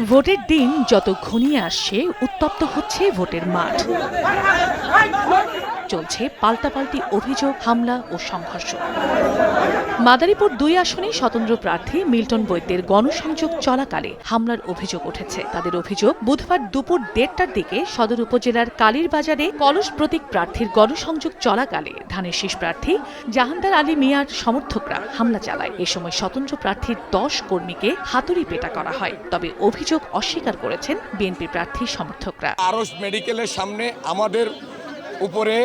ভোটের দিন যত ঘনিয়ে আসছে উত্তপ্ত হচ্ছে ভোটের মাঠ। চলছে পাল্টাপাল্টি অভিযোগ, হামলা ও সংঘর্ষ। মাদারীপুর ২ আসনে স্বতন্ত্র প্রার্থী মিল্টন বৈদ্যের গণসংযোগ চলাকালে হামলার অভিযোগ উঠেছে। তাদের অভিযোগ, বুধবার দুপুর ১:৩০টার দিকে সদর উপজেলার কালীর বাজারে কলস প্রতীক প্রার্থীর গণসংযোগ চলাকালে ধানের শীষ প্রার্থী জাহানদার আলী মিয়ার সমর্থকরা হামলা চালায়। এ সময় স্বতন্ত্র প্রার্থীর ১০ কর্মীকে হাতুড়ি পেটা করা হয়। তবে অভিযোগ অস্বীকার করেছেন বিএনপি প্রার্থীর সমর্থকরা। আরশ মেডিকেলের সামনে আমাদের উপরে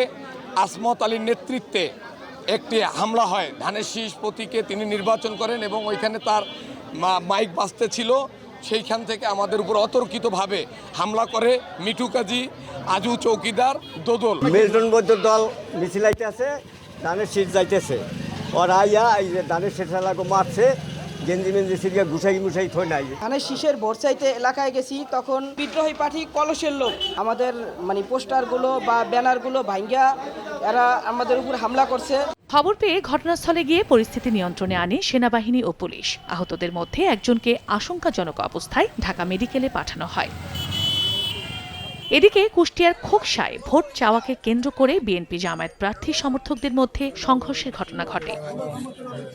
আসমত আলীর নেতৃত্বে একটি হামলা হয়। ধানের শীষ প্রতীকে তিনি নির্বাচন করেন এবং ওইখানে তার মাইক বাজতে ছিল। সেইখান থেকে আমাদের উপর অতর্কিতভাবে হামলা করে মিঠু কাজী, আজু চৌকিদার, দোদল। মিল্টন বৈদ্যর দল মিছিল আইতেছে, ধানের শীষ যাইতেছে। ওরা আইয়া এই যে ধানের শীষ এলাকা মারছে, গেঞ্জি মেঞ্জি সিরিয়া ঘুষাই থই নাই। ধানের শীষের ভোট চাইতে এলাকায় গেছি, তখন বিদ্রোহী পার্টি কলসের লোক আমাদের পোস্টারগুলো বা ব্যানারগুলো ভাঙ্গা এরা আমাদের উপর হামলা করছে। খবর পেয়ে ঘটনাস্থলে গিয়ে পরিস্থিতি নিয়ন্ত্রণে আনে সেনাবাহিনী ও পুলিশ। আহতদের মধ্যে একজনকে আশঙ্কাজনক অবস্থায় ঢাকা মেডিকেলে পাঠানো হয়। এদিকে কুষ্টিয়ার খোকসায় ভোট চাওয়াকে কেন্দ্র করে বিএনপি জামায়াত প্রার্থী সমর্থকদের মধ্যে সংঘর্ষের ঘটনা ঘটে।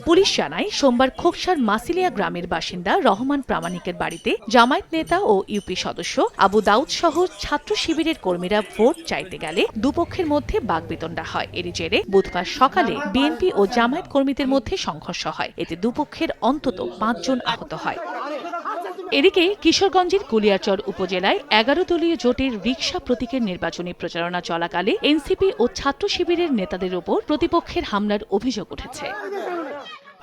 পুলিশ জানায়, সোমবার খোকসার মাসিলিয়া গ্রামের বাসিন্দা রহমান প্রামাণিকের বাড়িতে জামায়াত নেতা ও ইউপি সদস্য আবু দাউদ সহ ছাত্র শিবিরের কর্মীরা ভোট চাইতে গেলে দুপক্ষের মধ্যে বাকবিতণ্ডা হয়। এরই জেরে বুধবার সকালে বিএনপি ও জামায়াত কর্মীদের মধ্যে সংঘর্ষ হয়। এতে দুপক্ষের অন্তত ৫ জন আহত হয়। এদিকে কিশোরগঞ্জের কুলিয়ারচর উপজেলায় ১১ দলীয় জোটের রিকশা প্রতীকের নির্বাচনী প্রচারণা চলাকালে এনসিপি ও ছাত্র শিবিরের নেতাদের ওপর প্রতিপক্ষের হামলার অভিযোগ উঠেছে।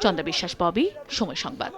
চন্দা বিশ্বাস, ববি, সময় সংবাদ।